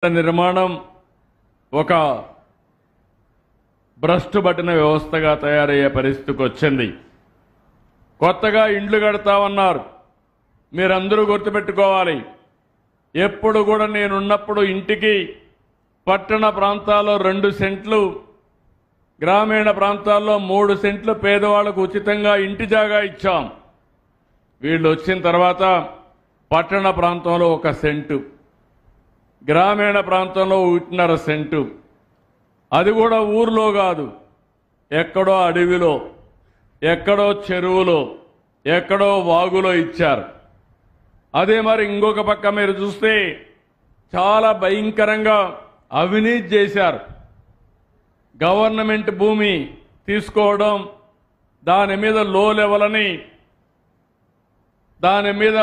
నిర్మాణం ఒక భ్రష్టుపట్టిన వ్యవస్థగా తయారయ్యే పరిస్థితికి వచ్చింది. కొత్తగా ఇండ్లు కడతామన్నారు. మీరందరూ గుర్తుపెట్టుకోవాలి, ఎప్పుడు కూడా నేనున్నప్పుడు ఇంటికి పట్టణ ప్రాంతాల్లో 2 సెంట్లు, గ్రామీణ ప్రాంతాల్లో 3 సెంట్లు పేదవాళ్లకు ఉచితంగా ఇంటి జాగా ఇచ్చాం. వీళ్ళు వచ్చిన తర్వాత పట్టణ ప్రాంతంలో 1 సెంటు, గ్రామీణ ప్రాంతంలో 1.5 సెంటు, అది కూడా ఊర్లో కాదు, ఎక్కడో అడవిలో, ఎక్కడో చెరువులో, ఎక్కడో వాగులో ఇచ్చారు. అదే మరి ఇంకొక పక్క మీరు చూస్తే చాలా భయంకరంగా అవినీతి చేశారు. గవర్నమెంట్ భూమి తీసుకోవడం, దాని మీద లో లెవెల్ అని, దాని మీద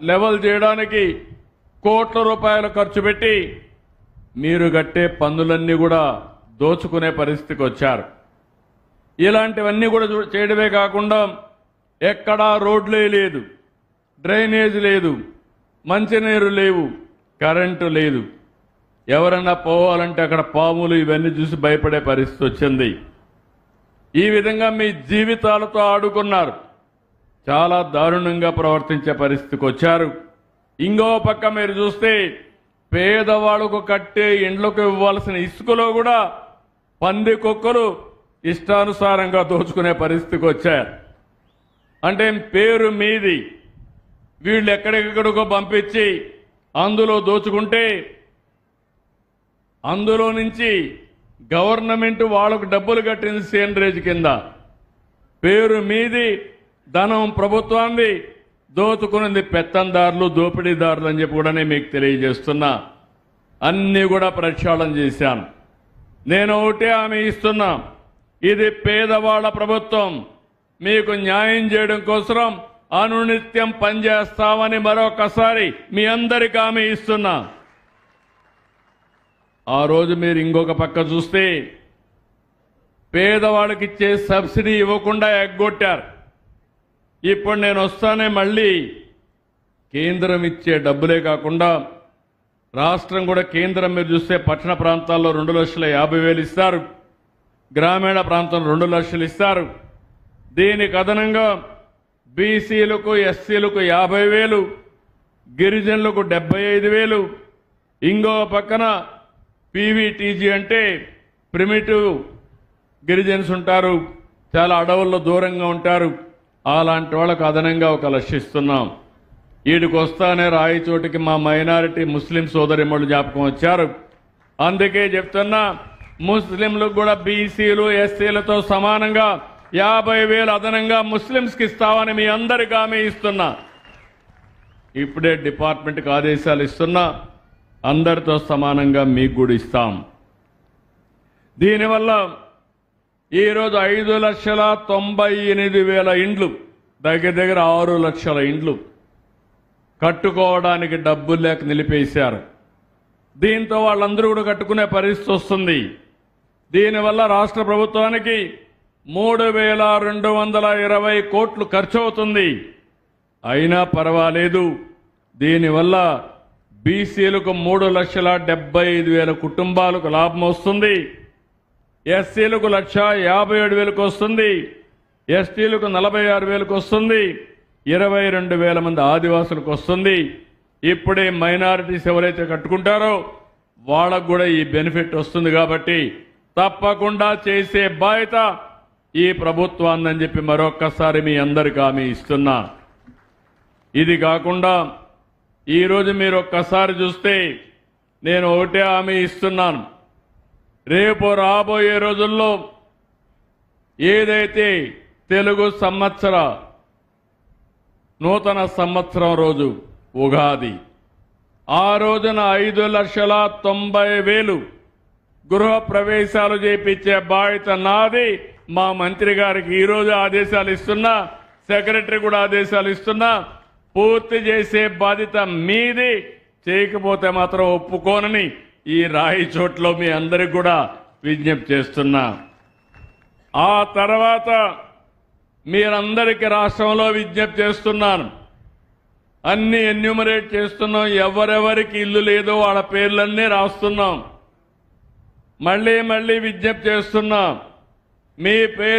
లెవెల్ చేయడానికి కోట్ల రూపాయలు ఖర్చు పెట్టి మీరు కట్టే పన్నులన్నీ కూడా దోచుకునే పరిస్థితికి వచ్చారు. ఇలాంటివన్నీ కూడా చేయడమే కాకుండా ఎక్కడా రోడ్లే లేదు, డ్రైనేజ్ లేదు, మంచినీరు లేవు, కరెంటు లేదు. ఎవరన్నా పోవాలంటే అక్కడ పాములు ఇవన్నీ చూసి భయపడే పరిస్థితి వచ్చింది. ఈ విధంగా మీ జీవితాలతో ఆడుకున్నారు. చాలా దారుణంగా ప్రవర్తించే పరిస్థితికి వచ్చారు. ఇంకో పక్క మీరు చూస్తే పేదవాళ్లకు కట్టే ఇండ్లకు ఇవ్వాల్సిన ఇసుకలో కూడా పంది కుక్కలు ఇష్టానుసారంగా దోచుకునే పరిస్థితికి వచ్చారు. అంటే పేరు మీది వీళ్ళు ఎక్కడెక్కడికో పంపించి అందులో దోచుకుంటే, అందులో నుంచి గవర్నమెంట్ వాళ్ళకు డబ్బులు కట్టింది సేంద్రేజ్ కింద. పేరు మీది, ధనం ప్రభుత్వాన్ని, దోచుకున్నది పెత్తందారులు, దోపిడీదారులు అని చెప్పి కూడా నేను మీకు తెలియజేస్తున్నా. అన్నీ కూడా ప్రక్షాళన చేశాను. నేను ఒకటే హామీ ఇస్తున్నా, ఇది పేదవాళ్ల ప్రభుత్వం. మీకు న్యాయం చేయడం కోసం అనునిత్యం పనిచేస్తామని మరొకసారి మీ అందరికీ హామీ ఇస్తున్నా. ఆ రోజు మీరు ఇంకొక పక్క చూస్తే పేదవాళ్ళకి ఇచ్చే సబ్సిడీ ఇవ్వకుండా ఎగ్గొట్టారు. ఇప్పుడు నేను వస్తానే మళ్ళీ కేంద్రం ఇచ్చే డబ్బులే కాకుండా రాష్ట్రం కూడా, కేంద్రం మీరు చూస్తే పట్టణ ప్రాంతాల్లో 2,50,000 ఇస్తారు, గ్రామీణ ప్రాంతంలో 2 లక్షలు ఇస్తారు. దీనికి అదనంగా బీసీలకు, ఎస్సీలకు 50,000, గిరిజనులకు 75,000, ఇంకో పక్కన పీవీటీజీ అంటే ప్రిమిటివ్ గిరిజన్స్ ఉంటారు, చాలా అడవుల్లో దూరంగా ఉంటారు, అలాంటి వాళ్ళకు అదనంగా 1 లక్ష ఇస్తున్నాం. వీడికి వస్తానే రాయిచోటికి మా మైనారిటీ ముస్లిం సోదరిమణులు జ్ఞాపకం వచ్చారు. అందుకే చెప్తున్నా, ముస్లింలకు కూడా బీసీలు, ఎస్సీలతో సమానంగా 50,000 అదనంగా ముస్లింస్కి ఇస్తామని మీ అందరికీ హామీ ఇస్తున్నా. ఇప్పుడే డిపార్ట్మెంట్కి ఆదేశాలు ఇస్తున్నా, అందరితో సమానంగా మీకు కూడా ఇస్తాం. దీనివల్ల ఈరోజు 5,98,000 ఇండ్లు, దగ్గర దగ్గర 6 లక్షల ఇండ్లు కట్టుకోవడానికి డబ్బులు లేక నిలిపేశారు. దీంతో వాళ్ళందరూ కూడా కట్టుకునే పరిస్థితి వస్తుంది. దీనివల్ల రాష్ట్ర ప్రభుత్వానికి 3,220 కోట్లు ఖర్చు అవుతుంది. అయినా పర్వాలేదు, దీనివల్ల బీసీలకు 3,75,000 కుటుంబాలకు లాభం వస్తుంది, ఎస్సీలకు 1,57,000 వస్తుంది, ఎస్టీలకు 46,000 వస్తుంది, 22,000 మంది ఆదివాసులకు వస్తుంది. ఇప్పుడే మైనారిటీస్ ఎవరైతే కట్టుకుంటారో వాళ్ళకు కూడా ఈ బెనిఫిట్ వస్తుంది. కాబట్టి తప్పకుండా చేసే బాధ్యత ఈ ప్రభుత్వాన్ని చెప్పి మరొక్కసారి మీ అందరికీ హామీ ఇస్తున్నా. ఇది కాకుండా ఈరోజు మీరు ఒక్కసారి చూస్తే నేను ఒకటే హామీ ఇస్తున్నాను, రేపు రాబోయే రోజుల్లో ఏదైతే తెలుగు సంవత్సర నూతన సంవత్సరం రోజు ఉగాది, ఆ రోజున 5,90,000 గృహ ప్రవేశాలు చేయించే బాధ్యత నాది. మా మంత్రి గారికి ఈరోజు ఆదేశాలు ఇస్తున్నా, సెక్రటరీ కూడా ఆదేశాలు ఇస్తున్నా. పూర్తి చేసే బాధ్యత మీది. చేయకపోతే మాత్రం ఒప్పుకోనని ఈ రాయిచోట్లో మీ అందరికి కూడా విజ్ఞప్తి చేస్తున్నా. ఆ తర్వాత మీరందరికీ రాష్ట్రంలో విజ్ఞప్తి చేస్తున్నాను, అన్ని ఎన్యూమరేట్ చేస్తున్నాం. ఎవరెవరికి ఇల్లు లేదో వాళ్ళ పేర్లన్నీ రాస్తున్నాం. మళ్ళీ విజ్ఞప్తి చేస్తున్నాం. మీ పేరు